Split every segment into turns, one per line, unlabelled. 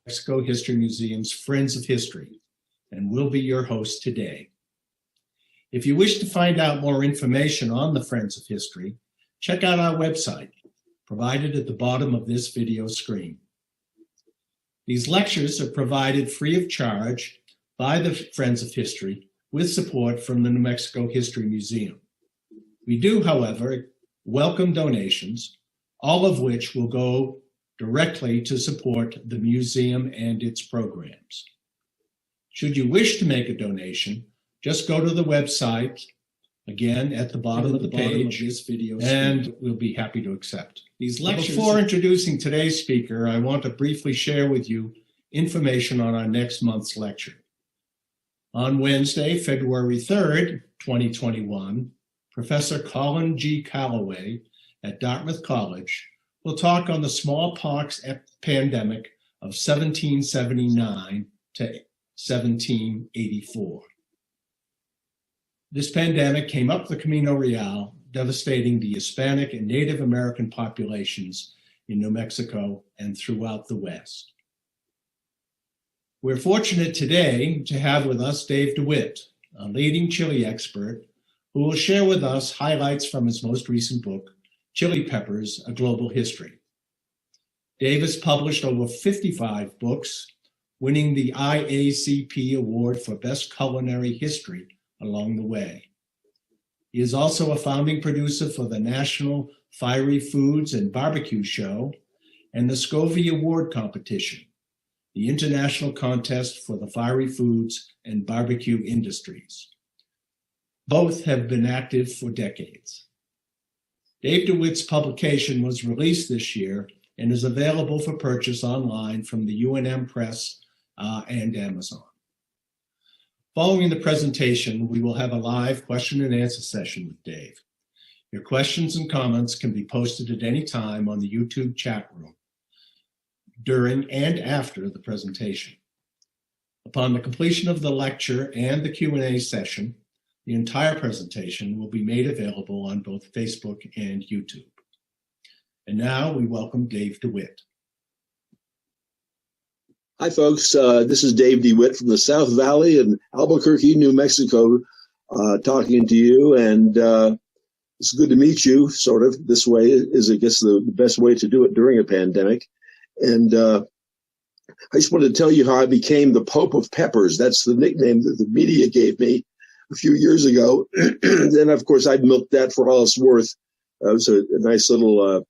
Mexico History Museum's Friends of History, and will be your host today. If you wish to find out more information on the Friends of History, check out our website, provided at the bottom of this video screen. These lectures are provided free of charge by the Friends of History with support from the New Mexico History Museum. We do, however, welcome donations, all of which will go directly to support the museum and its programs. Should you wish to make a donation, just go to the website, again at the bottom of the page, of this video, and we'll be happy to accept these lectures. Before introducing today's speaker, I want to briefly share with you information on our next month's lecture. On Wednesday, February 3rd, 2021, Professor Colin G. Calloway at Dartmouth College will talk on the smallpox pandemic of 1779 to 1784. This pandemic came up the Camino Real, devastating the Hispanic and Native American populations in New Mexico and throughout the West. We're fortunate today to have with us Dave DeWitt, a leading Chile expert, who will share with us highlights from his most recent book, Chile Peppers, A Global History. Dave has published over 55 books, winning the IACP Award for Best Culinary History along the way. He is also a founding producer for the National Fiery Foods and Barbecue Show and the Scovie Award Competition, the international contest for the fiery foods and barbecue industries. Both have been active for decades. Dave DeWitt's publication was released this year and is available for purchase online from the UNM Press and Amazon. Following the presentation, we will have a live question and answer session with Dave. Your questions and comments can be posted at any time on the YouTube chat room during and after the presentation. Upon the completion of the lecture and the Q&A session, the entire presentation will be made available on both Facebook and YouTube. And now we welcome Dave DeWitt.
Hi, folks. This is Dave DeWitt from the South Valley in Albuquerque, New Mexico, talking to you. And it's good to meet you, sort of. This way is, I guess, the best way to do it during a pandemic. And I just wanted to tell you how I became the Pope of Peppers. That's the nickname that the media gave me a few years ago. Then, of course, I'd milked that for all it's worth. It was a nice little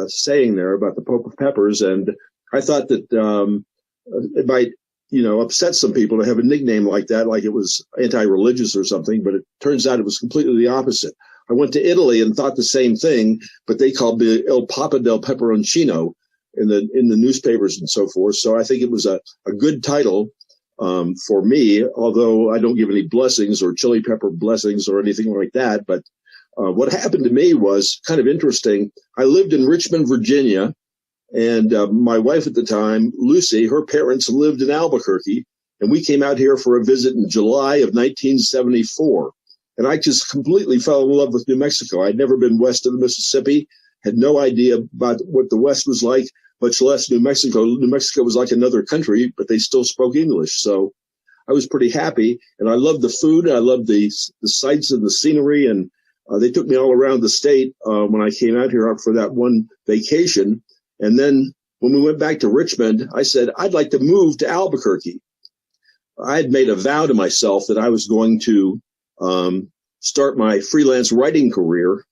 saying there about the Pope of Peppers. And I thought that it might, upset some people to have a nickname like that, like it was anti-religious or something, but it turns out it was completely the opposite. I went to Italy and thought the same thing, but they called me El Papa del Peperoncino in the newspapers and so forth. So I think it was a good title for me, although I don't give any blessings or chili pepper blessings or anything like that. But what happened to me was kind of interesting. I lived in Richmond, Virginia, and my wife at the time, Lucy, her parents lived in Albuquerque, and we came out here for a visit in July of 1974. And I just completely fell in love with New Mexico. I'd never been west of the Mississippi, had no idea about what the West was like, much less New Mexico. New Mexico was like another country, but they still spoke English. So I was pretty happy, and I loved the food. I loved the sights and the scenery, and they took me all around the state when I came out here for that one vacation. And then when we went back to Richmond, I said, I'd like to move to Albuquerque. I had made a vow to myself that I was going to start my freelance writing career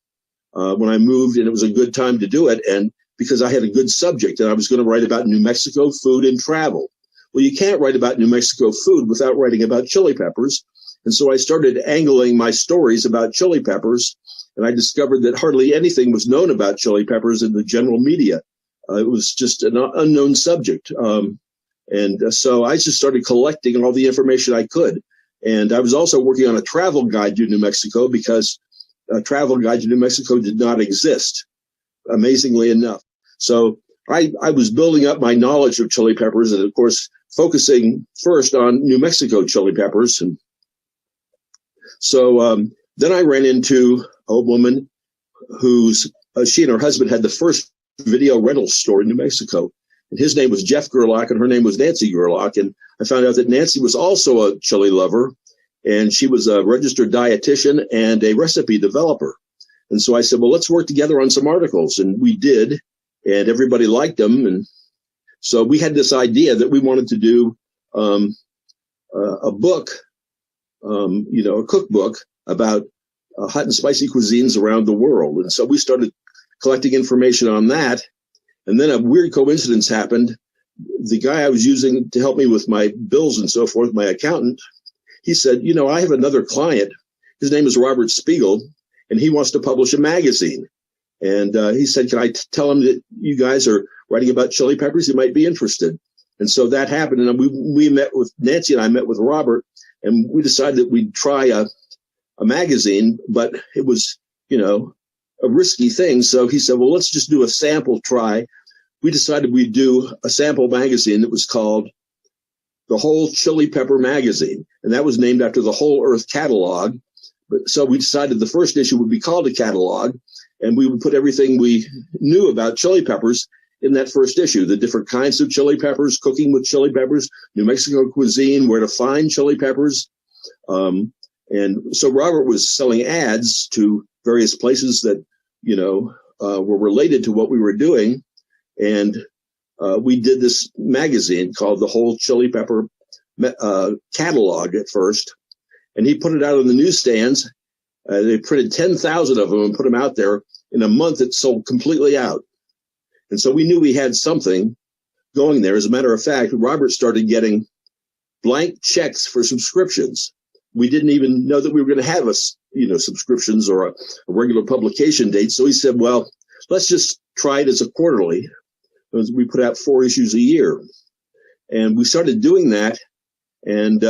when I moved, and it was a good time to do it. And because I had a good subject, and I was going to write about New Mexico food and travel. Well, you can't write about New Mexico food without writing about chili peppers. And so I started angling my stories about chili peppers, and I discovered that hardly anything was known about chili peppers in the general media. It was just an unknown subject. So I just started collecting all the information I could. And I was also working on a travel guide to New Mexico because a travel guide to New Mexico did not exist, amazingly enough. So I was building up my knowledge of chili peppers and, of course, focusing first on New Mexico chili peppers. And so then I ran into a woman whose she and her husband had the first video rental store in New Mexico. And his name was Jeff Gerlach, and her name was Nancy Gerlach. And I found out that Nancy was also a chili lover, and she was a registered dietitian and a recipe developer. And so I said, well, let's work together on some articles. And we did, and everybody liked them. And so we had this idea that we wanted to do a book, a cookbook about hot and spicy cuisines around the world. And so we started collecting information on that. And then a weird coincidence happened. The guy I was using to help me with my bills and so forth, my accountant, he said, I have another client. His name is Robert Spiegel, and he wants to publish a magazine. And he said, can I tell him that you guys are writing about chili peppers? He might be interested. And so that happened. And we met with Nancy, and I met with Robert, and we decided that we'd try a magazine, but it was, a risky thing. So he said, well, let's just do a sample try. We decided we'd do a sample magazine that was called the Whole Chili Pepper Magazine. And that was named after the Whole Earth Catalog. But so we decided the first issue would be called a catalog, and we would put everything we knew about chili peppers in that first issue, the different kinds of chili peppers, cooking with chili peppers, New Mexico cuisine, where to find chili peppers. And so Robert was selling ads to various places that, were related to what we were doing. And we did this magazine called the Whole Chili Pepper Catalog at first. And he put it out on the newsstands. They printed 10,000 of them and put them out there. In a month, it sold completely out. And so we knew we had something going there. As a matter of fact, Robert started getting blank checks for subscriptions. We didn't even know that we were going to have subscriptions or a regular publication date. So he said, well, let's just try it as a quarterly. We put out 4 issues a year. And we started doing that. And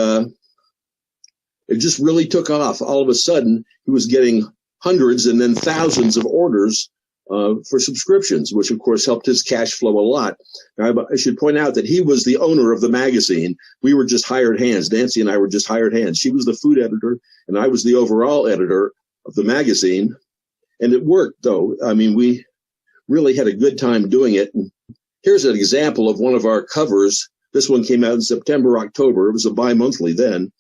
it just really took off. All of a sudden, he was getting hundreds and then thousands of orders for subscriptions, which of course helped his cash flow a lot. Now, I should point out that he was the owner of the magazine. We were just hired hands. Nancy and I were just hired hands. She was the food editor, and I was the overall editor of the magazine. And it worked, though. I mean, we really had a good time doing it. And here's an example of one of our covers. This one came out in September, October. It was a bi-monthly then,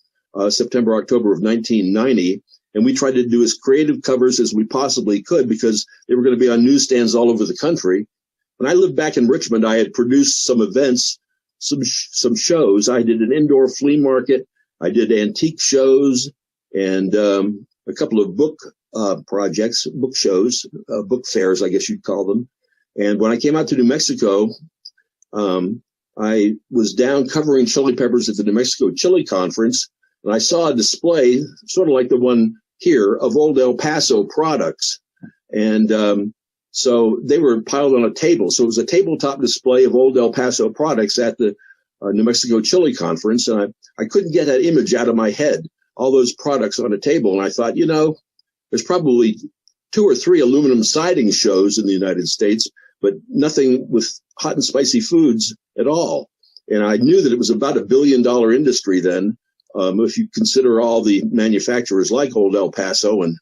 September, October of 1990. And we tried to do as creative covers as we possibly could because they were going to be on newsstands all over the country. When I lived back in Richmond, I had produced some events, some shows. I did an indoor flea market. I did antique shows and a couple of book projects, book shows, book fairs, I guess you'd call them. And when I came out to New Mexico, I was down covering chili peppers at the New Mexico Chili Conference. And I saw a display, sort of like the one here, of old El Paso products. And so they were piled on a table. So it was a tabletop display of old El Paso products at the New Mexico Chili Conference. And I couldn't get that image out of my head, all those products on a table. And I thought, there's probably 2 or 3 aluminum siding shows in the United States, but nothing with hot and spicy foods at all. And I knew that it was about $1 billion industry then. If you consider all the manufacturers like Old El Paso, and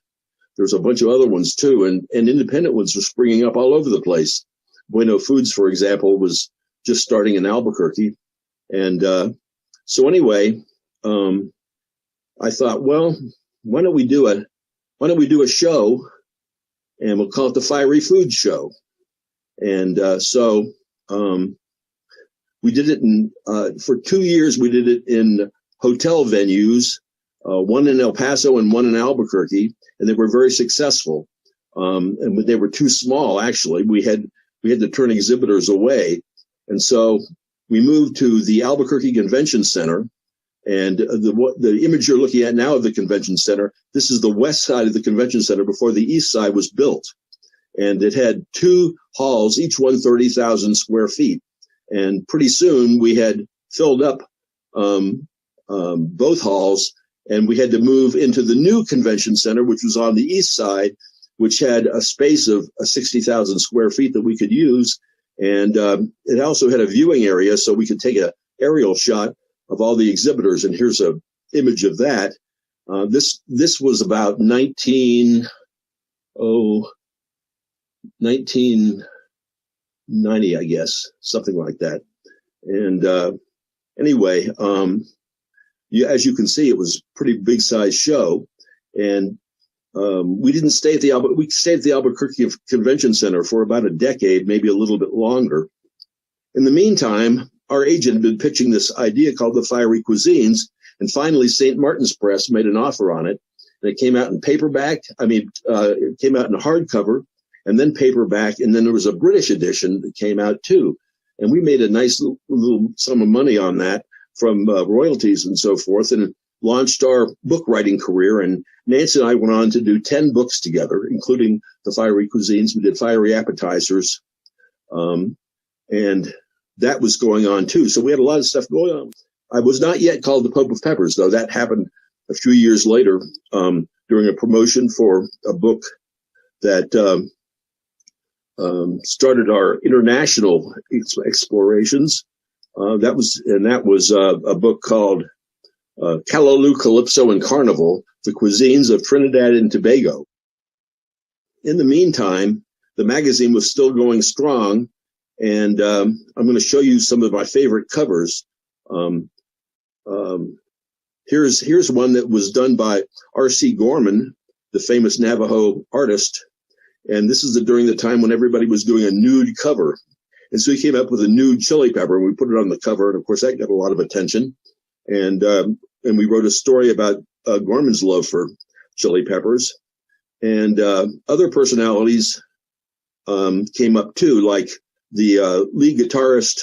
there's a bunch of other ones too, and independent ones were springing up all over the place. Bueno Foods, for example, was just starting in Albuquerque. And so anyway, I thought, well, why don't we do a show, and we'll call it the Fiery Food Show. And so we did it for 2 years. We did it in hotel venues, one in El Paso and one in Albuquerque, and they were very successful. And they were too small, actually. We had to turn exhibitors away. And so we moved to the Albuquerque Convention Center. And the image you're looking at now of the convention center, this is the west side of the convention center before the east side was built. And it had 2 halls, each one 30,000 square feet. And pretty soon we had filled up both halls, and we had to move into the new convention center, which was on the east side, which had a space of 60,000 square feet that we could use. And it also had a viewing area, so we could take an aerial shot of all the exhibitors. And here's an image of that. This was about 1990 90, I guess, something like that. And anyway, as you can see, it was a pretty big size show. And we didn't stay at we stayed at the Albuquerque Convention Center for about a decade, maybe a little bit longer. In the meantime, our agent had been pitching this idea called the Fiery Cuisines, and finally St. Martin's Press made an offer on it. And it came out in paperback. It came out in hardcover, and then paperback, and then there was a British edition that came out too. And we made a nice little sum of money on that from royalties and so forth, and launched our book writing career. And Nancy and I went on to do 10 books together, including the Fiery Cuisines. We did Fiery Appetizers, and that was going on too. So we had a lot of stuff going on. I was not yet called the Pope of Peppers, though. That happened a few years later during a promotion for a book that started our international explorations. That was a book called Callaloo, Calypso, and Carnival, the Cuisines of Trinidad and Tobago. In the meantime, the magazine was still going strong, and I'm going to show you some of my favorite covers. Here's one that was done by R.C. Gorman, the famous Navajo artist, and this is during the time when everybody was doing a nude cover. And so he came up with a nude chili pepper, and we put it on the cover, and of course that got a lot of attention. And we wrote a story about Gorman's love for chili peppers, and other personalities came up too, like the lead guitarist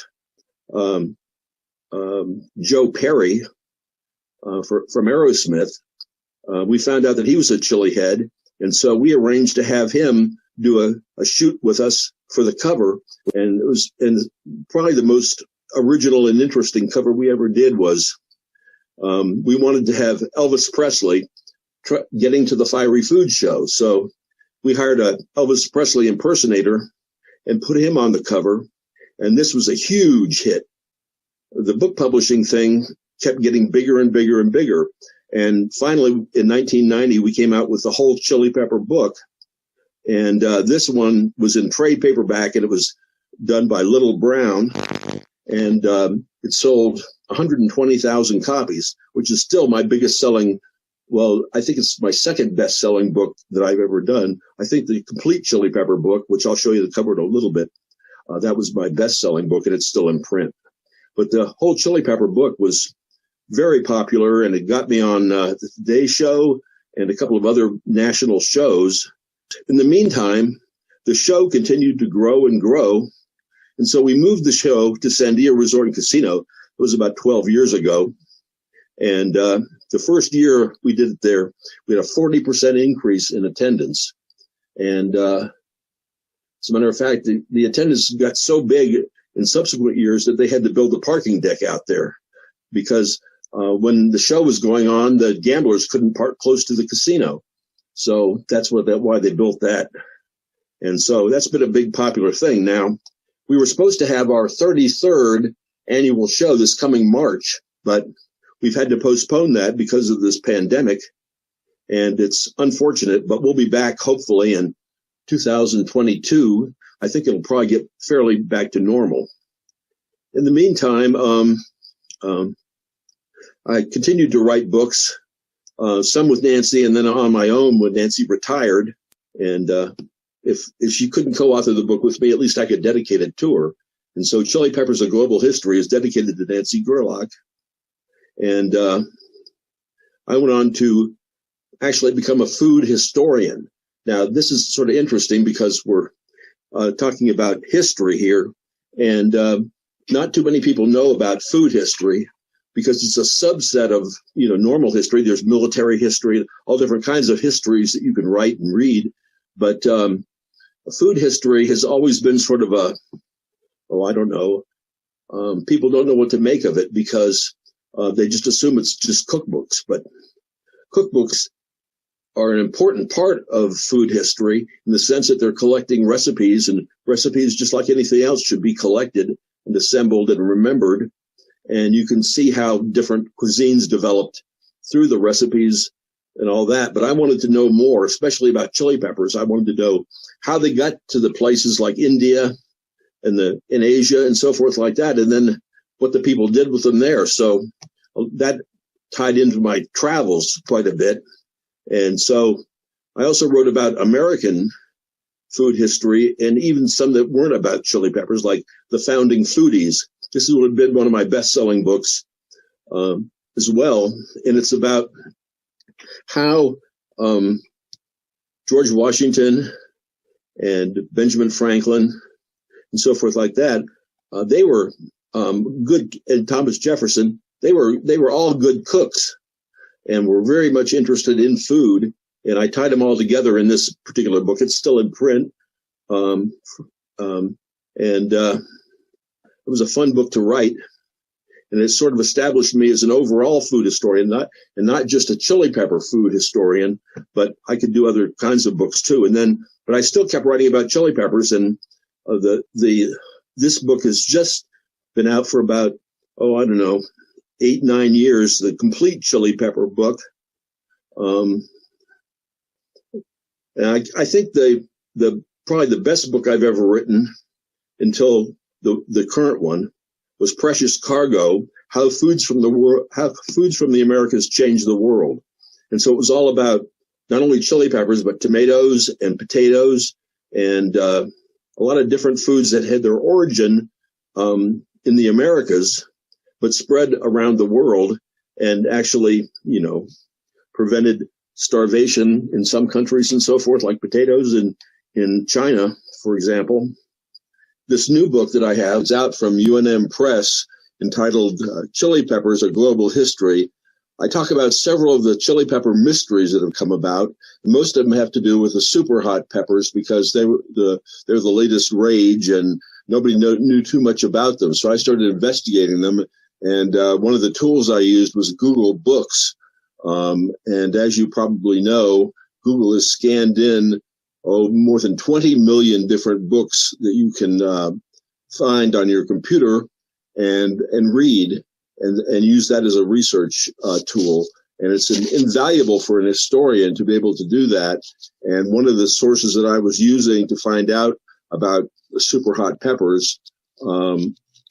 Joe Perry from Aerosmith. We found out that he was a chili head, and so we arranged to have him do a shoot with us for the cover. And probably the most original and interesting cover we ever did was we wanted to have Elvis Presley getting to the Fiery Food Show. So we hired a Elvis Presley impersonator and put him on the cover. And this was a huge hit. The book publishing thing kept getting bigger and bigger and bigger. And finally, in 1990, we came out with the whole chili pepper book. And this one was in trade paperback, and it was done by Little Brown. And it sold 120,000 copies, which is still my biggest selling. Well, I think it's my second best selling book that I've ever done. I think the complete chili pepper book, which I'll show you the cover in a little bit, that was my best selling book, and it's still in print. But the whole chili pepper book was very popular, and it got me on the Today Show and a couple of other national shows. In the meantime, the show continued to grow and grow. And so we moved the show to Sandia Resort and Casino. It was about 12 years ago. And the first year we did it there, we had a 40% increase in attendance. And as a matter of fact, the attendance got so big in subsequent years that they had to build a parking deck out there, because when the show was going on, the gamblers couldn't park close to the casino. So that's why they built that. And so that's been a big popular thing. Now, we were supposed to have our 33rd annual show this coming March, but we've had to postpone that because of this pandemic. And it's unfortunate, but we'll be back hopefully in 2022. I think it'll probably get fairly back to normal. In the meantime, I continued to write books, some with Nancy, and then on my own when Nancy retired. And if she couldn't co-author the book with me, at least I could dedicate it to her. And so Chile Peppers, A Global History is dedicated to Nancy Gerlach. And I went on to actually become a food historian. Now, this is sort of interesting because we're talking about history here, and not too many people know about food history because it's a subset of normal history. There's military history, all different kinds of histories that you can write and read. But food history has always been sort of I don't know. People don't know what to make of it because they just assume it's just cookbooks. But cookbooks are an important part of food history in the sense that they're collecting recipes, and recipes, just like anything else, should be collected and assembled and remembered. And you can see how different cuisines developed through the recipes and all that. But I wanted to know more, especially about chili peppers. I wanted to know how they got to the places like India in Asia and so forth like that, and then what the people did with them there. So that tied into my travels quite a bit. And so I also wrote about American food history, and even some that weren't about chili peppers, like The Founding Foodies. This would have been one of my best-selling books as well. And it's about how George Washington and Benjamin Franklin and so forth like that, they were good, and Thomas Jefferson, they were all good cooks and were very much interested in food. And I tied them all together in this particular book. It's still in print. It was a fun book to write. And it sort of established me as an overall food historian, not just a chili pepper food historian, but I could do other kinds of books too. But I still kept writing about chili peppers, and this book has just been out for about, 8-9 years, the complete chili pepper book. And I think probably the best book I've ever written until the current one was Precious Cargo, how foods from the Americas changed the world. And so it was all about not only chili peppers, but tomatoes and potatoes and a lot of different foods that had their origin in the Americas, but spread around the world and actually, prevented starvation in some countries and so forth, like potatoes in China, for example. This new book that I have is out from UNM Press, entitled Chili Peppers, A Global History. I talk about several of the chili pepper mysteries that have come about. Most of them have to do with the super hot peppers because they're the latest rage and nobody knew too much about them. So I started investigating them. And one of the tools I used was Google Books. And as you probably know, Google has scanned in more than 20 million different books that you can find on your computer and read and use that as a research tool. And it's invaluable for an historian to be able to do that. And one of the sources that I was using to find out about the super hot peppers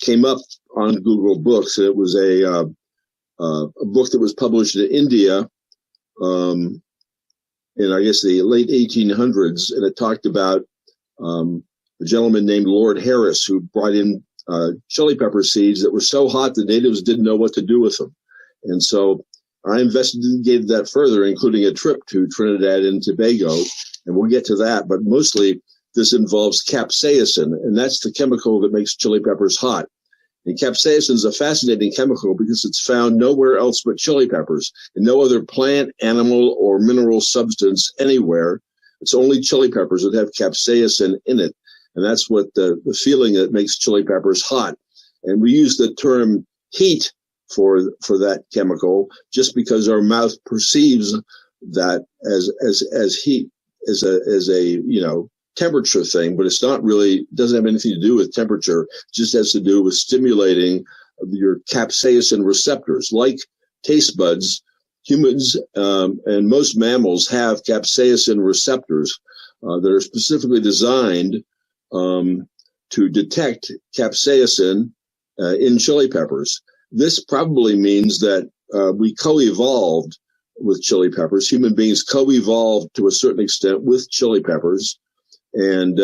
came up on Google Books. And it was a book that was published in India in, I guess, the late 1800s. And it talked about a gentleman named Lord Harris who brought in chili pepper seeds that were so hot the natives didn't know what to do with them. And so I investigated that further, including a trip to Trinidad and Tobago, and we'll get to that. But mostly this involves capsaicin, and that's the chemical that makes chili peppers hot. And capsaicin is a fascinating chemical because it's found nowhere else but chili peppers, and no other plant, animal, or mineral substance anywhere. It's only chili peppers that have capsaicin in it. And that's what the feeling that makes chili peppers hot. And we use the term heat for that chemical just because our mouth perceives that as heat, as a temperature thing, but it's not really, doesn't have anything to do with temperature. It just has to do with stimulating your capsaicin receptors. Like taste buds, humans and most mammals have capsaicin receptors that are specifically designed to detect capsaicin in chili peppers. This probably means that we co-evolved with chili peppers. Human beings co-evolved to a certain extent with chili peppers. And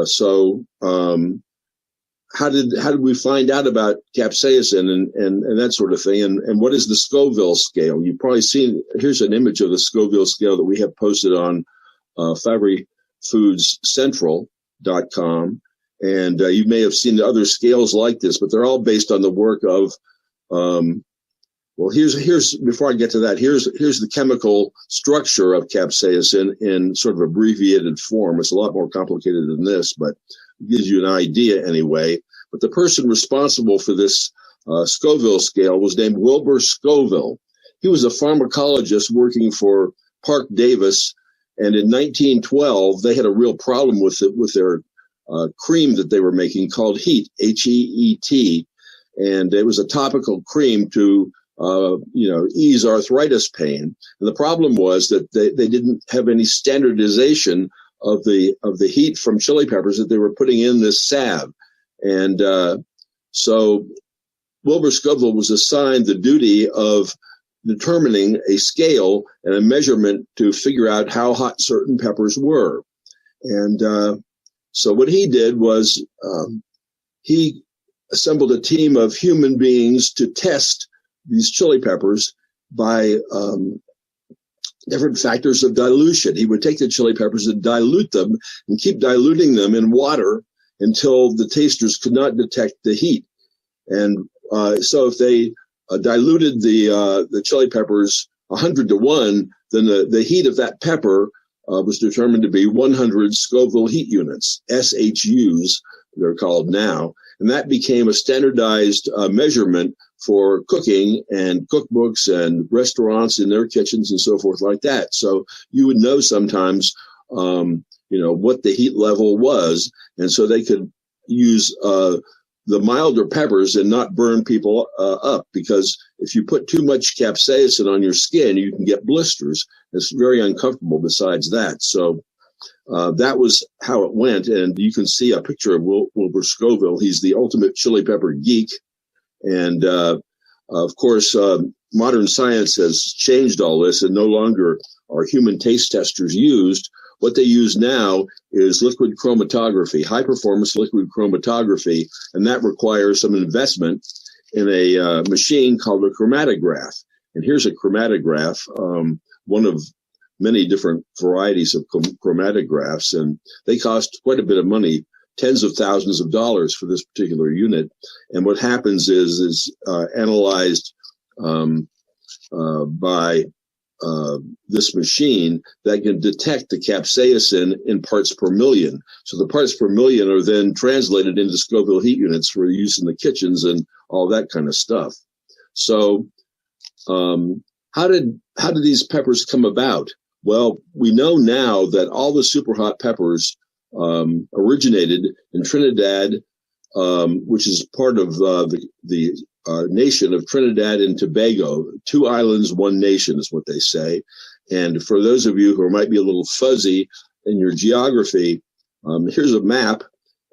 so how did we find out about capsaicin and that sort of thing? And what is the Scoville scale? You've probably seen, here's an image of the Scoville scale that we have posted on FabryFoodsCentral.com. And you may have seen other scales like this, but they're all based on the work of, here's before I get to that, here's the chemical structure of capsaicin in sort of abbreviated form. It's a lot more complicated than this, but it gives you an idea anyway. But the person responsible for this Scoville scale was named Wilbur Scoville. He was a pharmacologist working for Parke Davis, and in 1912 they had a real problem with their cream that they were making called HEAT, H-E-E-T, and it was a topical cream to ease arthritis pain. And the problem was that they didn't have any standardization of the heat from chili peppers that they were putting in this salve. And so Wilbur Scoville was assigned the duty of determining a scale and a measurement to figure out how hot certain peppers were. And so what he did was he assembled a team of human beings to test these chili peppers by different factors of dilution. He would take the chili peppers and dilute them and keep diluting them in water until the tasters could not detect the heat. And so if they diluted the chili peppers 100 to 1, then the heat of that pepper was determined to be 100 Scoville heat units, SHUs, they're called now. And that became a standardized measurement for cooking and cookbooks and restaurants in their kitchens and so forth like that. So you would know sometimes, what the heat level was. And so they could use the milder peppers and not burn people up, because if you put too much capsaicin on your skin, you can get blisters. It's very uncomfortable besides that. So that was how it went. And you can see a picture of Wilbur Scoville. He's the ultimate chili pepper geek. And of course, modern science has changed all this, and no longer are human taste testers used. What they use now is liquid chromatography, high performance liquid chromatography, and that requires some investment in a machine called a chromatograph. And here's a chromatograph, one of many different varieties of chromatographs, and they cost quite a bit of money, tens of thousands of dollars for this particular unit. And what happens is analyzed by this machine that can detect the capsaicin in parts per million. So the parts per million are then translated into Scoville heat units for use in the kitchens and all that kind of stuff. So how did these peppers come about? Well, we know now that all the super hot peppers originated in Trinidad, which is part of the nation of Trinidad and Tobago. 2 islands, 1 nation is what they say. And for those of you who might be a little fuzzy in your geography, here's a map,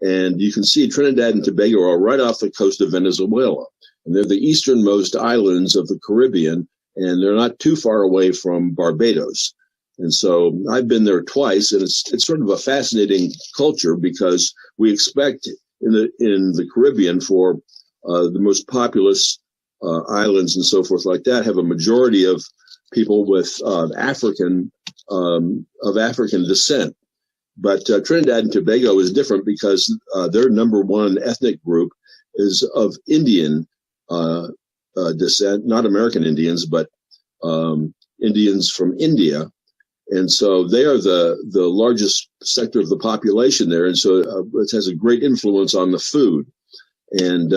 and you can see Trinidad and Tobago are right off the coast of Venezuela. And they're the easternmost islands of the Caribbean, and they're not too far away from Barbados. And so I've been there twice, and it's sort of a fascinating culture, because we expect in the Caribbean for the most populous islands and so forth like that have a majority of people with African descent. But Trinidad and Tobago is different, because their number one ethnic group is of Indian descent, not American Indians, but Indians from India. And so they are the largest sector of the population there. And so it has a great influence on the food. And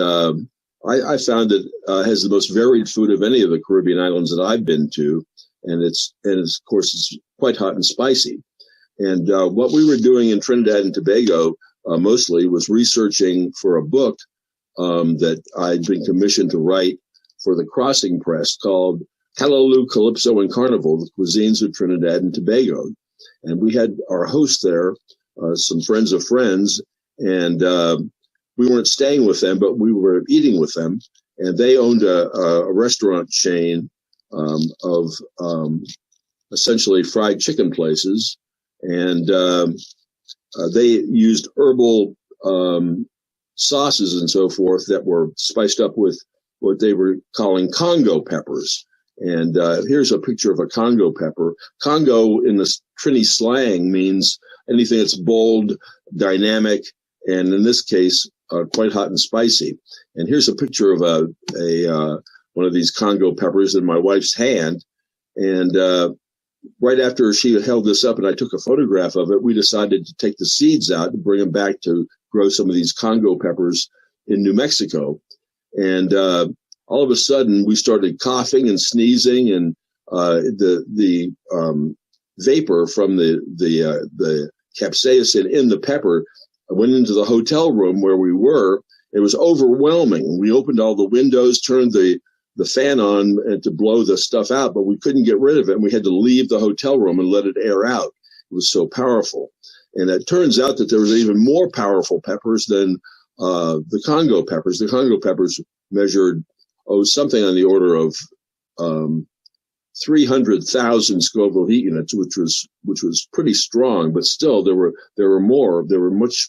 I found it has the most varied food of any of the Caribbean islands that I've been to. And of course, it's quite hot and spicy. And what we were doing in Trinidad and Tobago mostly was researching for a book that I'd been commissioned to write for the Crossing Press called Callaloo, Calypso, and Carnival, the Cuisines of Trinidad and Tobago. And we had our host there, some friends of friends, and we weren't staying with them, but we were eating with them. And they owned a restaurant chain of essentially fried chicken places. And they used herbal sauces and so forth that were spiced up with what they were calling Congo peppers. And here's a picture of a Congo pepper. Congo in the Trini slang means anything that's bold, dynamic, and in this case, quite hot and spicy. And here's a picture of one of these Congo peppers in my wife's hand. And right after she held this up and I took a photograph of it, we decided to take the seeds out and bring them back to grow some of these Congo peppers in New Mexico. And all of a sudden, we started coughing and sneezing, and the vapor from the capsaicin in the pepper went into the hotel room where we were. It was overwhelming. We opened all the windows, turned the fan on to blow the stuff out, but we couldn't get rid of it. And we had to leave the hotel room and let it air out. It was so powerful. And it turns out that there was even more powerful peppers than the Congo peppers. The Congo peppers measured something on the order of 300,000 Scoville heat units, which was pretty strong. But still, there were much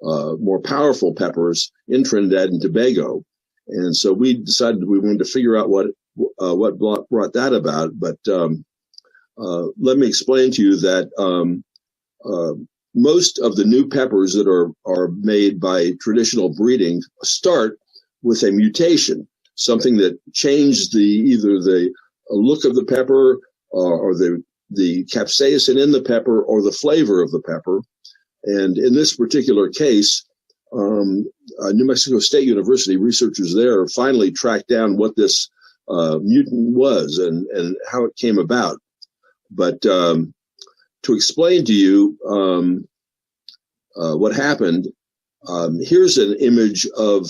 more powerful peppers in Trinidad and Tobago. And so we decided we wanted to figure out what brought that about. But let me explain to you that most of the new peppers that are made by traditional breeding start with a mutation, something that changed either the look of the pepper or the capsaicin in the pepper or the flavor of the pepper. And in this particular case, New Mexico State University researchers there finally tracked down what this mutant was and how it came about. But to explain to you what happened, here's an image of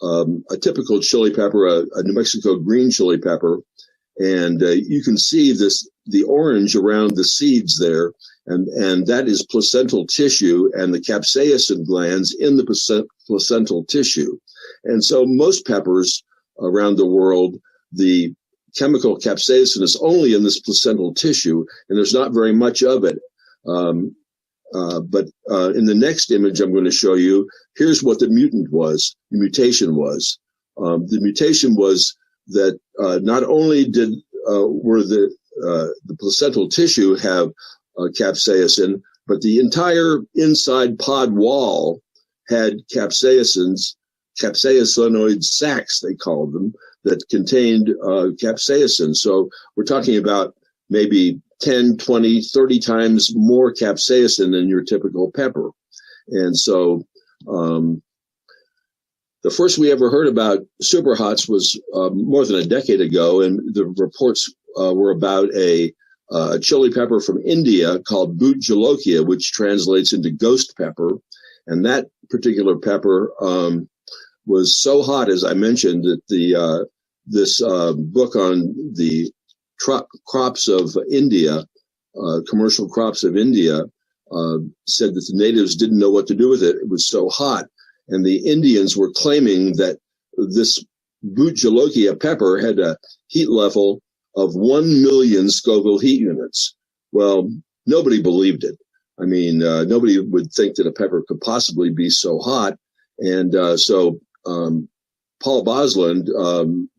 a typical chili pepper, a New Mexico green chili pepper. And you can see the orange around the seeds there, and that is placental tissue and the capsaicin glands in the placental tissue. And so most peppers around the world, the chemical capsaicin is only in this placental tissue, and there's not very much of it. But in the next image I'm going to show you, here's what the mutation was. The mutation was that not only were the placental tissue have capsaicin, but the entire inside pod wall had capsaicinoid sacs, they called them, that contained capsaicin. So we're talking about maybe 10, 20, 30 times more capsaicin than your typical pepper. And so the first we ever heard about superhots was more than a decade ago, and the reports were about a chili pepper from India called boot jolokia, which translates into ghost pepper. And that particular pepper was so hot, as I mentioned, that this book on the crops of India, commercial crops of India, said that the natives didn't know what to do with it. It was so hot. And the Indians were claiming that this boot jolokia pepper had a heat level of 1 million Scoville heat units. Well, nobody believed it. I mean, nobody would think that a pepper could possibly be so hot. And so Paul Bosland,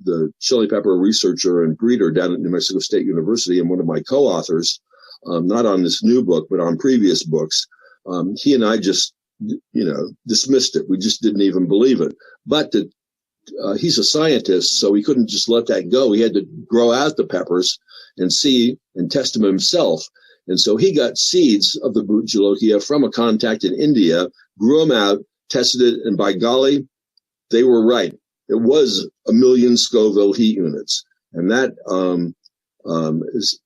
the chili pepper researcher and breeder down at New Mexico State University and one of my co-authors, not on this new book, but on previous books, he and I just, dismissed it. We just didn't even believe it. But he's a scientist, so he couldn't just let that go. He had to grow out the peppers and see and test them himself. And so he got seeds of the boot jolokia from a contact in India, grew them out, tested it, and by golly, they were right. It was 1 million Scoville heat units. And that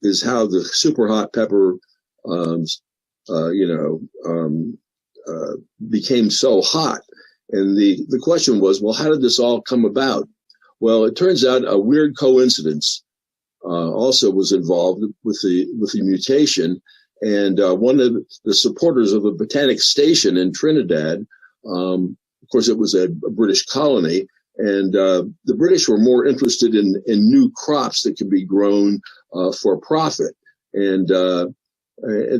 is how the super hot pepper, became so hot. And the question was, well, how did this all come about? Well, it turns out a weird coincidence also was involved with the mutation. And one of the supporters of a botanic station in Trinidad, of course, it was a British colony, and the British were more interested in new crops that could be grown for profit. And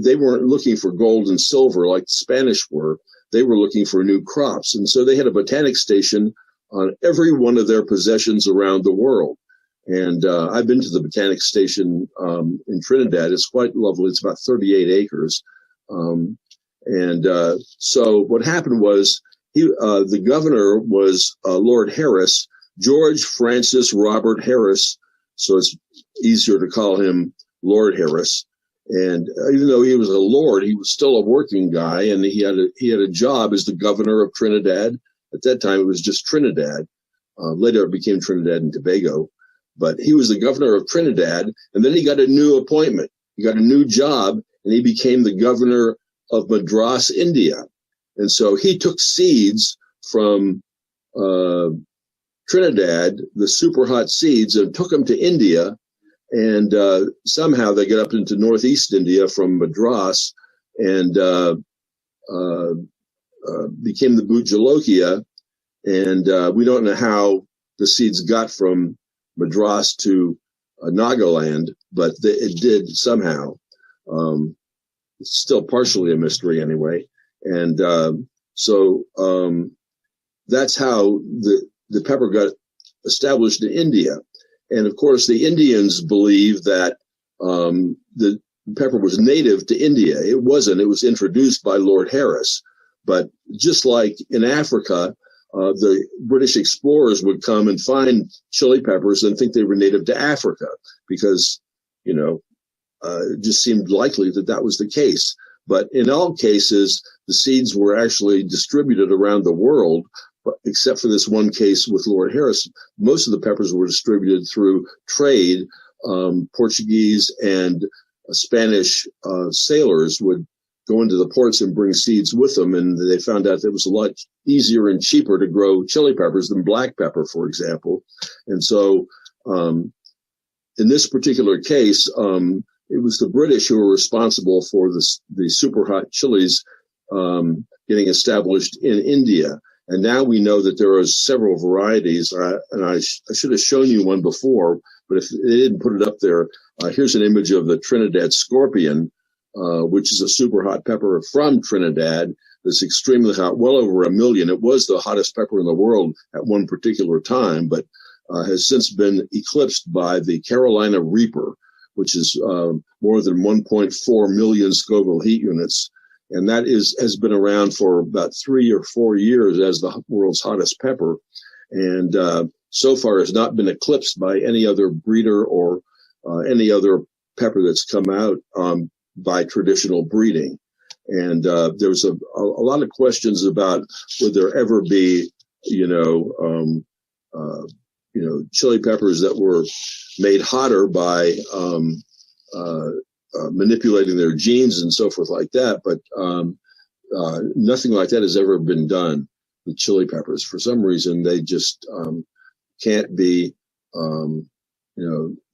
they weren't looking for gold and silver like the Spanish were. They were looking for new crops. And so they had a botanic station on every one of their possessions around the world. And I've been to the botanic station in Trinidad. It's quite lovely. It's about 38 acres. So what happened was the governor was Lord Harris, George Francis Robert Harris. So it's easier to call him Lord Harris. And even though he was a lord, he was still a working guy, and he had a job as the governor of Trinidad. At that time, it was just Trinidad. Later, it became Trinidad and Tobago. But he was the governor of Trinidad, and then he got a new appointment. He got a new job, and he became the governor of Madras, India. And so he took seeds from Trinidad, the super hot seeds, and took them to India. And somehow they got up into northeast India from Madras, and became the Bujalokia. And we don't know how the seeds got from Madras to Nagaland, but it did somehow. It's still partially a mystery anyway. And so that's how the pepper got established in India. And of course, the Indians believe that the pepper was native to India. It wasn't. It was introduced by Lord Harris. But just like in Africa, the British explorers would come and find chili peppers and think they were native to Africa because, it just seemed likely that that was the case. But in all cases, the seeds were actually distributed around the world, except for this one case with Lord Harris. Most of the peppers were distributed through trade. Portuguese and Spanish sailors would go into the ports and bring seeds with them, and they found out that it was a lot easier and cheaper to grow chili peppers than black pepper, for example. And so in this particular case, it was the British who were responsible for the super hot chilies getting established in India. And now we know that there are several varieties, and I should have shown you one before, but if they didn't put it up there, here's an image of the Trinidad scorpion, which is a super hot pepper from Trinidad that's extremely hot, well over 1 million. It was the hottest pepper in the world at one particular time, but has since been eclipsed by the Carolina Reaper, which is more than 1.4 million Scoville heat units. And that has been around for about 3 or 4 years as the world's hottest pepper. And so far has not been eclipsed by any other breeder or any other pepper that's come out by traditional breeding. And there's a lot of questions about would there ever be, chili peppers that were made hotter by manipulating their genes and so forth like that. But nothing like that has ever been done with chili peppers. For some reason, they just can't be,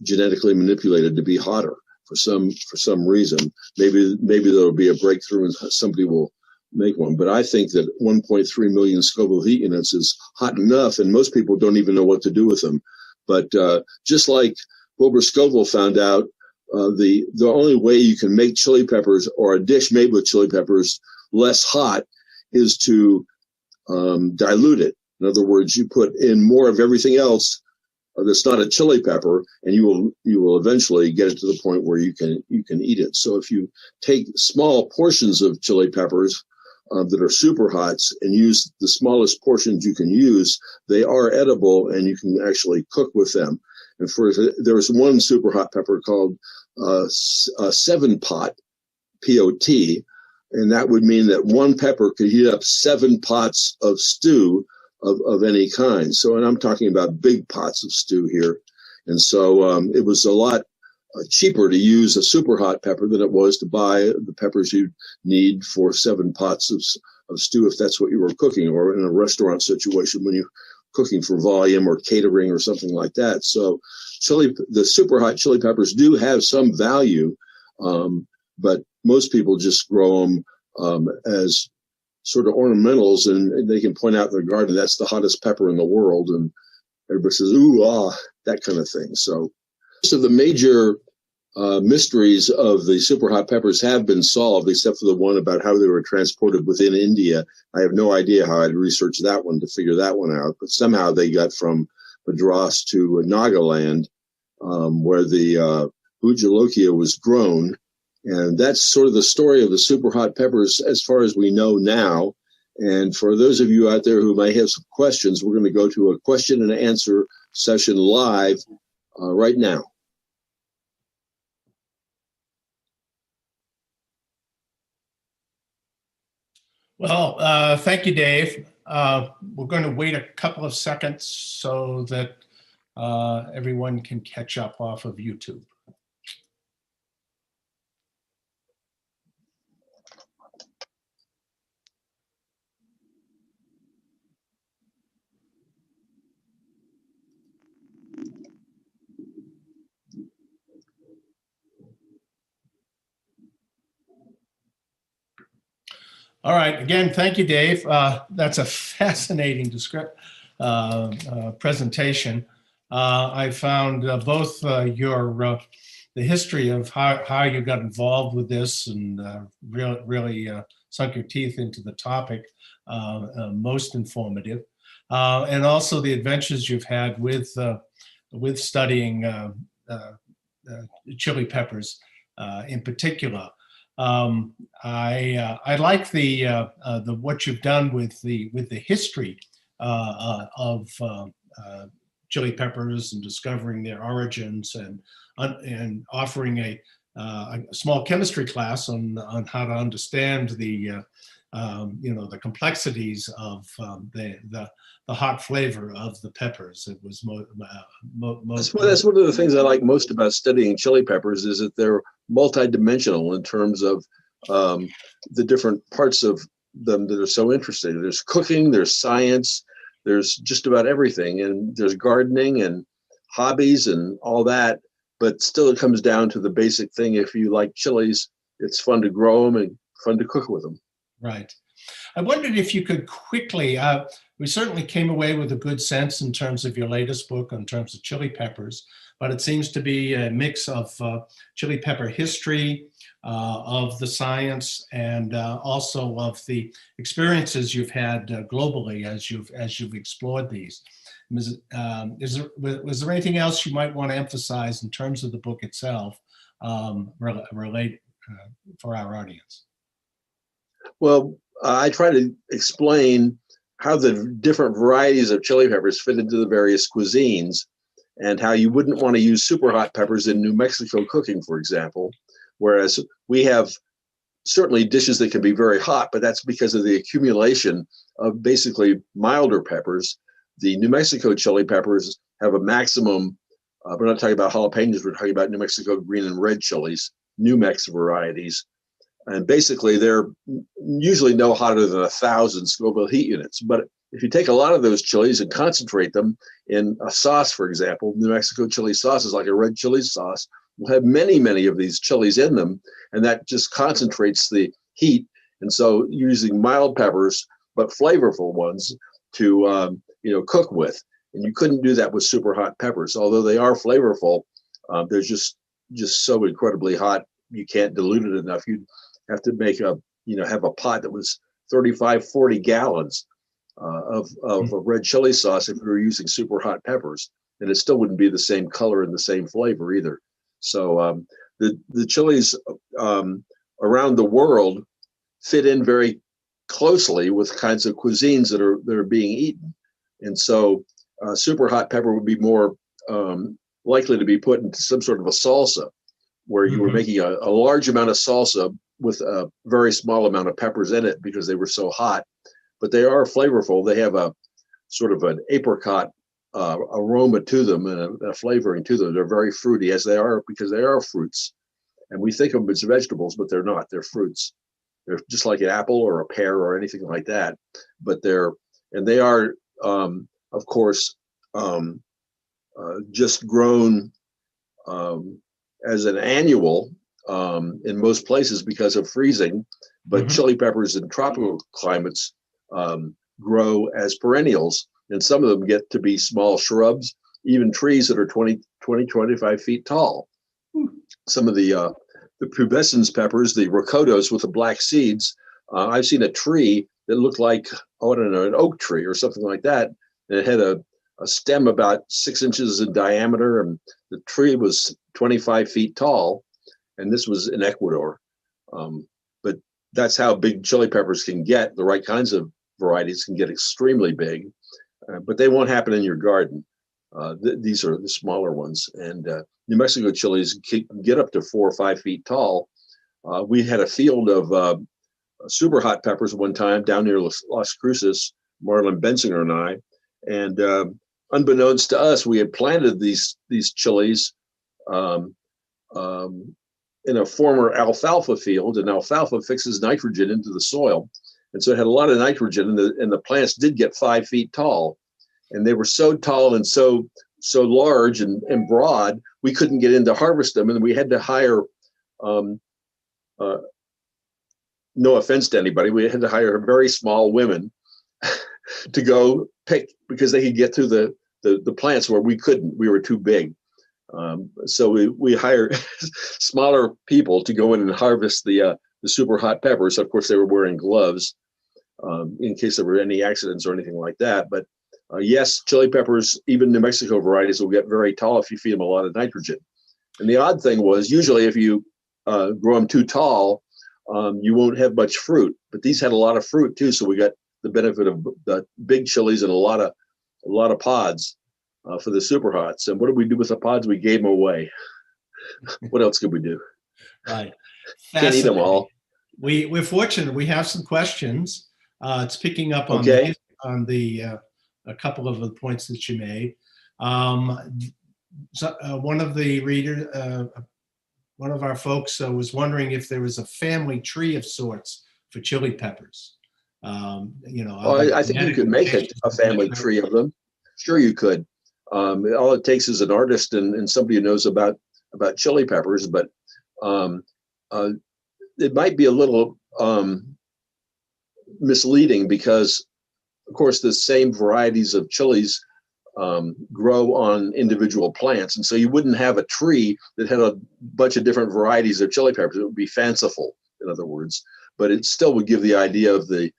genetically manipulated to be hotter for some reason. Maybe there'll be a breakthrough and somebody will make one. But I think that 1.3 million Scoville heat units is hot enough, and most people don't even know what to do with them. But just like Wilbur Scoville found out, the only way you can make chili peppers or a dish made with chili peppers less hot is to dilute it. In other words, you put in more of everything else that's not a chili pepper, and you will eventually get it to the point where you can eat it. So if you take small portions of chili peppers that are super hots and use the smallest portions you can use, they are edible and you can actually cook with them. And there's one super hot pepper called 7-pot, P-O-T, and that would mean that one pepper could heat up 7 pots of stew of any kind. So, and I'm talking about big pots of stew here. And so it was a lot cheaper to use a super hot pepper than it was to buy the peppers you need for 7 pots of stew, if that's what you were cooking, or in a restaurant situation when you're cooking for volume or catering or something like that. So the super hot chili peppers do have some value, but most people just grow them as sort of ornamentals, and they can point out in their garden, that's the hottest pepper in the world. And everybody says, ooh, ah, that kind of thing. So most of the major mysteries of the super hot peppers have been solved, except for the one about how they were transported within India. I have no idea how I'd research that one to figure that one out, but somehow they got from Madras to Nagaland, where the Bujalokia was grown. And that's sort of the story of the super hot peppers as far as we know now. And for those of you out there who may have some questions, we're going to go to a question and answer session live right now.
Well, thank you, Dave. We're going to wait a couple of seconds so that everyone can catch up off of YouTube. All right. Again, thank you, Dave. That's a fascinating presentation. I found both the history of how you got involved with this and really sunk your teeth into the topic, most informative, and also the adventures you've had with studying chili peppers in particular. I like the what you've done with the history of chili peppers and discovering their origins and offering a small chemistry class on how to understand the the complexities of the hot flavor of the peppers. It was
that's one of the things I like most about studying chili peppers is that they're multidimensional in terms of the different parts of them that are so interesting. There's cooking, there's science, there's just about everything, and there's gardening and hobbies and all that. But still, it comes down to the basic thing. If you like chilies, it's fun to grow them and fun to cook with them.
Right. I wondered if you could quickly, we certainly came away with a good sense in terms of your latest book in terms of chili peppers, but it seems to be a mix of chili pepper history, of the science, and also of the experiences you've had globally as you've explored these. Was there anything else you might want to emphasize in terms of the book itself, relate for our audience?
Well, I try to explain how the different varieties of chili peppers fit into the various cuisines and how you wouldn't want to use super hot peppers in New Mexico cooking, for example, whereas we have certainly dishes that can be very hot, but that's because of the accumulation of basically milder peppers. The New Mexico chili peppers have a maximum, we're not talking about jalapenos, we're talking about New Mexico green and red chilies, New Mex varieties. And basically, they're usually no hotter than 1,000 Scoville heat units. But if you take a lot of those chilies and concentrate them in a sauce, for example, New Mexico chili sauce is like a red chili sauce, will have many, many of these chilies in them, and that just concentrates the heat. And so using mild peppers, but flavorful ones to cook with. And you couldn't do that with super hot peppers. Although they are flavorful, they're just so incredibly hot, you can't dilute it enough. You'd have to make have a pot that was 35, 40 gallons of a red chili sauce if we were using super hot peppers, and it still wouldn't be the same color and the same flavor either. So the chilies around the world fit in very closely with kinds of cuisines that are being eaten, and so super hot pepper would be more likely to be put into some sort of a salsa, where you were making a large amount of salsa with a very small amount of peppers in it because they were so hot. But they are flavorful. They have a sort of an apricot aroma to them and a flavoring to them. They're very fruity, as they are, because they are fruits. And we think of them as vegetables, but they're not. They're fruits. They're just like an apple or a pear or anything like that. But they are, of course, just grown as an annual in most places because of freezing, but chili peppers in tropical climates grow as perennials, and some of them get to be small shrubs, even trees that are 25 feet tall. Some of the pubescens peppers, the rocotos with the black seeds, I've seen a tree that looked like, an oak tree or something like that, and it had a stem about 6 inches in diameter, and the tree was 25 feet tall, and this was in Ecuador. But that's how big chili peppers can get. The right kinds of varieties can get extremely big, but they won't happen in your garden. These are the smaller ones, and New Mexico chilies can get up to 4 or 5 feet tall. We had a field of super hot peppers one time down near Las Cruces, Marlon Bensinger and I, and unbeknownst to us, we had planted these chilies in a former alfalfa field, and alfalfa fixes nitrogen into the soil. And so it had a lot of nitrogen, and the plants did get 5 feet tall. And they were so tall and so large and broad, we couldn't get in to harvest them. And we had to hire no offense to anybody, we had to hire very small women to go pick because they could get through the plants where we couldn't. We were too big. So we hired smaller people to go in and harvest the super hot peppers. Of course, they were wearing gloves in case there were any accidents or anything like that. But yes, chili peppers, even New Mexico varieties, will get very tall if you feed them a lot of nitrogen. And the odd thing was, usually if you grow them too tall, you won't have much fruit. But these had a lot of fruit too, so we got the benefit of the big chilies and a lot of pods for the super hots. And what did we do with the pods? We gave them away. What else could we do?
Right.
Can't eat them all.
We're fortunate. We have some questions. It's picking up on
Okay.
A couple of the points that you made. One of the readers, one of our folks was wondering if there was a family tree of sorts for chili peppers.
I think you could make a family tree of them. Sure, you could. All it takes is an artist and somebody who knows about chili peppers, but it might be a little misleading because, of course, the same varieties of chilies grow on individual plants, and so you wouldn't have a tree that had a bunch of different varieties of chili peppers. It would be fanciful, in other words, but it still would give the idea of the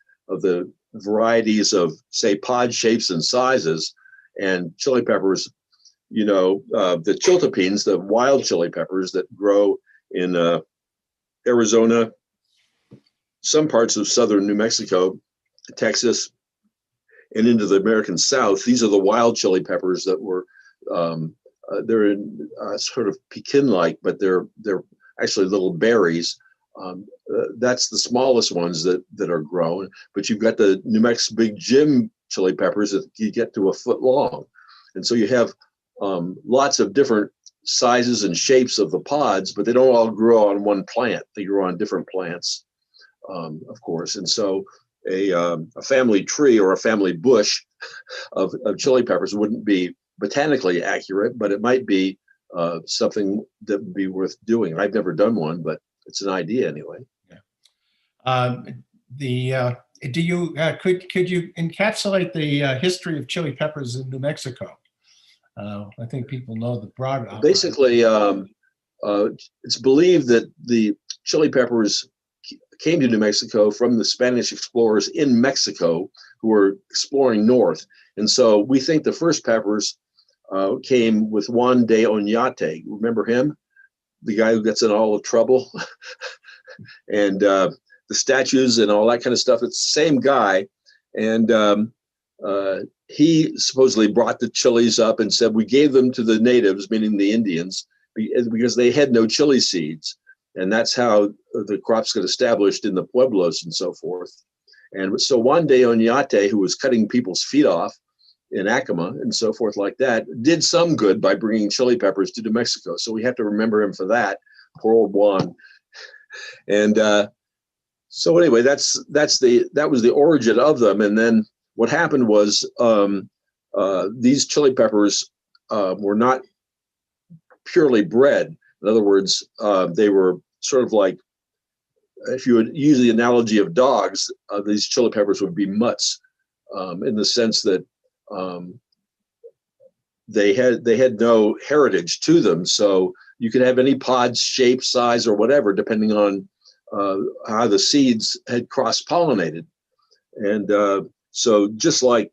varieties of, say, pod shapes and sizes. And chili peppers, the chiltepines, the wild chili peppers that grow in Arizona, some parts of southern New Mexico, Texas, and into the American South. These are the wild chili peppers that were, they're in sort of pekin-like, but they're actually little berries. That's the smallest ones that are grown. But you've got the New Mexico Big Jim chili peppers that you get to a foot long. And so you have lots of different sizes and shapes of the pods, but they don't all grow on one plant. They grow on different plants, of course. And so a family tree or a family bush of chili peppers wouldn't be botanically accurate, but it might be something that would be worth doing. I've never done one, but it's an idea anyway.
Yeah. Could you encapsulate the history of chili peppers in New Mexico? I think people know the broad outline.
Basically, it's believed that the chili peppers came to New Mexico from the Spanish explorers in Mexico who were exploring north. And so we think the first peppers came with Juan de Oñate. Remember him? The guy who gets in all the trouble and the statues and all that kind of stuff. It's the same guy. And he supposedly brought the chilies up and said, we gave them to the natives, meaning the Indians, because they had no chili seeds. And that's how the crops got established in the pueblos and so forth. And so Juan de Oñate, who was cutting people's feet off in Acoma and so forth like that, did some good by bringing chili peppers to New Mexico. So we have to remember him for that. Poor old Juan. And so anyway, that was the origin of them. And then what happened was these chili peppers were not purely bred. In other words, they were sort of like, if you would use the analogy of dogs, these chili peppers would be mutts in the sense that they had no heritage to them. So you could have any pod shape, size, or whatever, depending on how the seeds had cross-pollinated. And so just like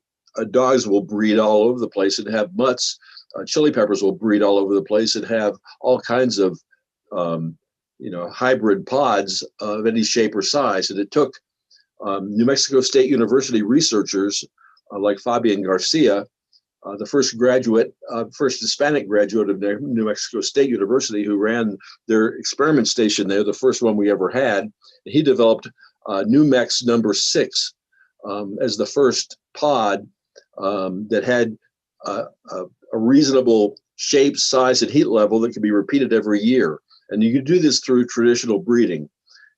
dogs will breed all over the place and have mutts, chili peppers will breed all over the place and have all kinds of hybrid pods of any shape or size. And it took New Mexico State University researchers like Fabian Garcia, the first Hispanic graduate of New Mexico State University, who ran their experiment station there, the first one we ever had. He developed New Mex number 6 as the first pod that had a reasonable shape, size, and heat level that could be repeated every year. And you can do this through traditional breeding.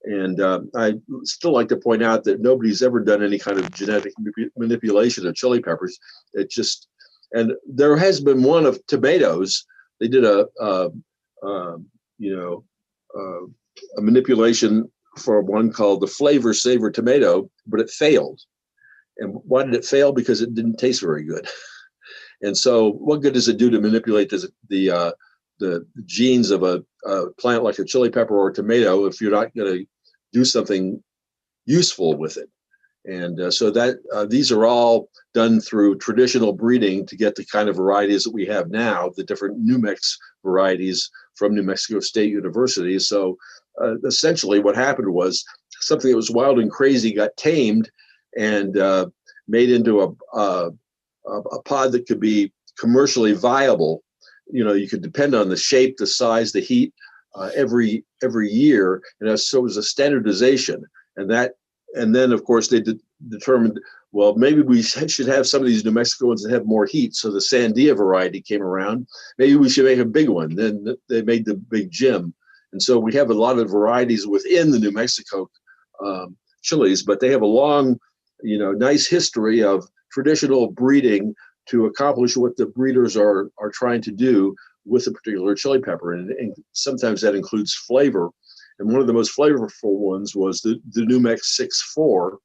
And I still like to point out that nobody's ever done any kind of genetic manipulation of chili peppers. And there has been one of tomatoes. They did a manipulation for one called the Flavor Savor Tomato, but it failed. And why did it fail? Because it didn't taste very good. And so what good does it do to manipulate the genes of a plant like a chili pepper or a tomato if you're not going to do something useful with it? And so that these are all done through traditional breeding to get the kind of varieties that we have now, the different New Mex varieties from New Mexico State University. So essentially what happened was something that was wild and crazy got tamed and made into a pod that could be commercially viable. You know, you could depend on the shape, the size, the heat every year. And so it was a standardization. And then, of course, they determined, well, maybe we should have some of these New Mexico ones that have more heat. So the Sandia variety came around. Maybe we should make a big one. Then they made the Big Jim. And so we have a lot of varieties within the New Mexico chilies, but they have a long, nice history of traditional breeding to accomplish what the breeders are trying to do with a particular chili pepper. And sometimes that includes flavor. And one of the most flavorful ones was the New Mex 6-4.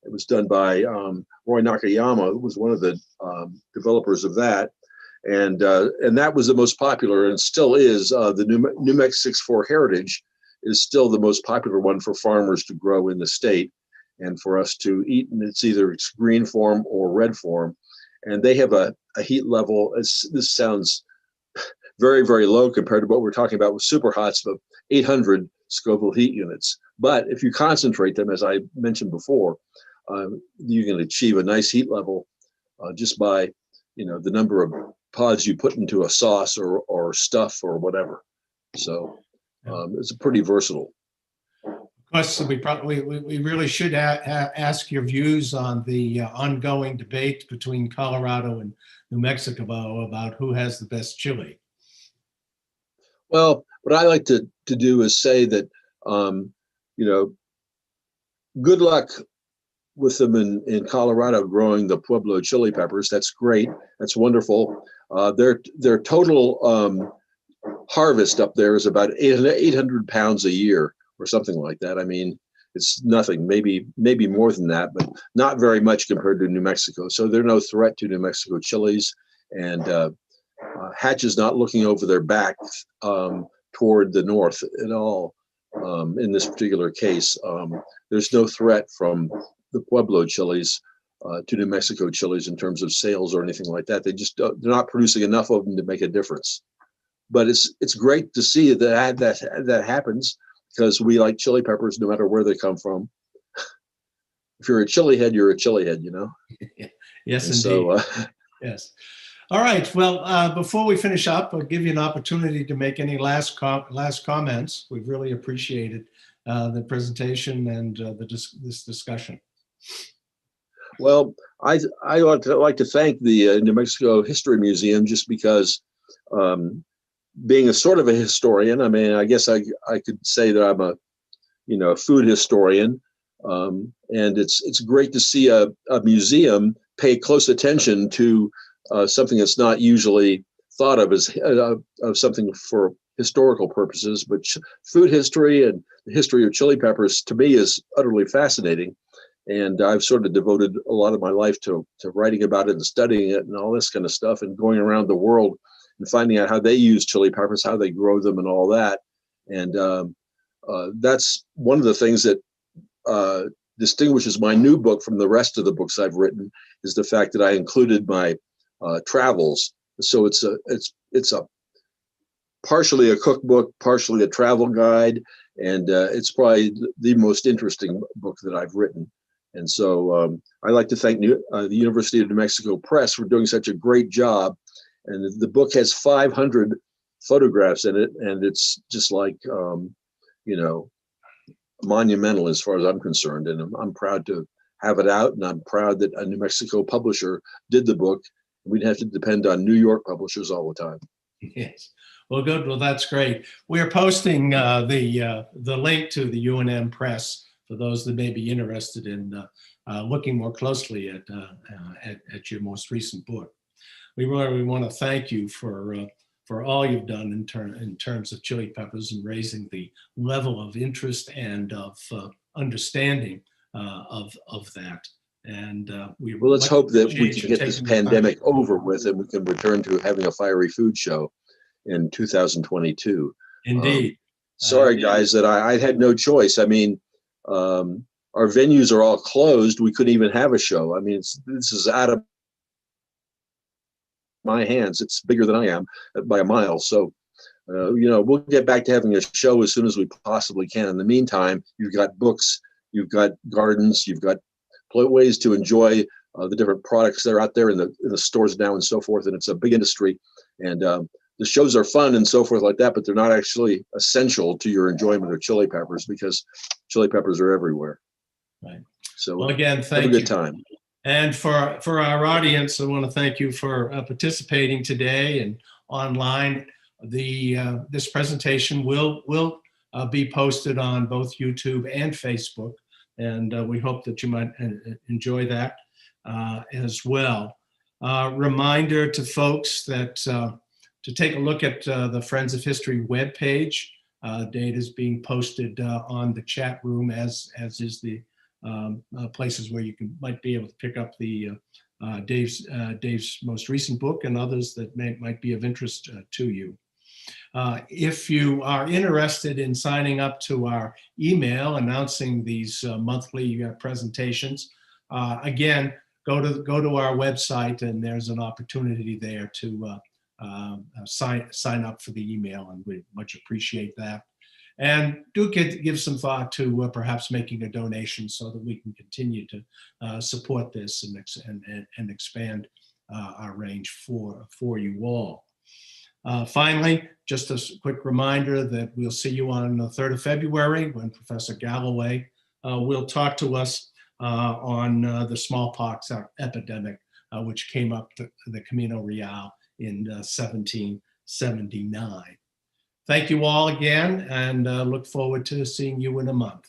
It was done by Roy Nakayama, who was one of the developers of that. And that was the most popular and still is. The New Mex 6-4 Heritage is still the most popular one for farmers to grow in the state and for us to eat. And it's either green form or red form. And they have a heat level. This sounds very, very low compared to what we're talking about with super hots of 800 Scoville heat units. But if you concentrate them, as I mentioned before, you can achieve a nice heat level just by, the number of pods you put into a sauce or stuff or whatever. So it's pretty versatile.
Of course, we really should ask your views on the ongoing debate between Colorado and New Mexico about who has the best chili.
Well, what I like to do is say that, good luck with them in Colorado growing the Pueblo chili peppers. That's great. That's wonderful. Their total harvest up there is about 800 pounds a year or something like that. I mean, it's nothing, maybe more than that, but not very much compared to New Mexico. So they're no threat to New Mexico chilies. And Hatch is not looking over their back toward the north at all in this particular case. There's no threat from the Pueblo chilies to New Mexico chilies in terms of sales or anything like that. They're not producing enough of them to make a difference. But it's great to see that happens because we like chili peppers no matter where they come from. If you're a chili head, you're a chili head,
Yes,
and
indeed.
So,
yes. All right. Well, before we finish up, I'll give you an opportunity to make any last comments. We've really appreciated the presentation and this discussion.
Well, I like to thank the New Mexico History Museum just because being a sort of a historian, I mean, I guess I could say that I'm a food historian, and it's great to see a museum pay close attention to something that's not usually thought of as something for historical purposes, but food history and the history of chili peppers to me is utterly fascinating. And I've sort of devoted a lot of my life to writing about it and studying it and all this kind of stuff and going around the world and finding out how they use chili peppers, how they grow them and all that. And that's one of the things that distinguishes my new book from the rest of the books I've written is the fact that I included my travels. So it's a partially a cookbook, partially a travel guide, and it's probably the most interesting book that I've written. And so I like to thank the University of New Mexico Press for doing such a great job. And the book has 500 photographs in it, and it's just like, monumental as far as I'm concerned. And I'm proud to have it out, and I'm proud that a New Mexico publisher did the book. We'd have to depend on New York publishers all the time.
Yes. Well, good. Well, that's great. We are posting the link to the UNM Press for those that may be interested in looking more closely at your most recent book. We really want to thank you for for all you've done in terms of Chile Peppers and raising the level of interest and of understanding of that. And
well, let's hope that we
appreciate
can
you
get this
taking the time.
pandemic over with and we can return to having a fiery food show in 2022.
Indeed.
Sorry, guys, that I had no choice. I mean, our venues are all closed. We couldn't even have a show. I mean, this is out of my hands. It's bigger than I am by a mile. So, you know, we'll get back to having a show as soon as we possibly can. In the meantime, you've got books, you've got gardens, you've got ways to enjoy the different products that are out there in the stores now and so forth. And it's a big industry. And the shows are fun and so forth like that, but they're not actually essential to your enjoyment of Chile Peppers because Chile Peppers are everywhere.
Right.
So
well, again, thank
have a good
you.
time.
And for our audience, I want to thank you for participating today and online. This presentation will be posted on both YouTube and Facebook, and we hope that you might enjoy that as well. Reminder to folks that to take a look at the Friends of History webpage. Data is being posted on the chat room, as is the places where you might be able to pick up the Dave's most recent book and others that might be of interest to you. If you are interested in signing up to our email announcing these monthly presentations, again, go to our website and there's an opportunity there to sign up for the email, and we much appreciate that. And do give some thought to perhaps making a donation so that we can continue to support this and expand our range for you all. Finally, just a quick reminder that we'll see you on the 3rd of February when Professor Galloway will talk to us on the smallpox epidemic, which came up to the Camino Real in 1779. Thank you all again, and look forward to seeing you in a month.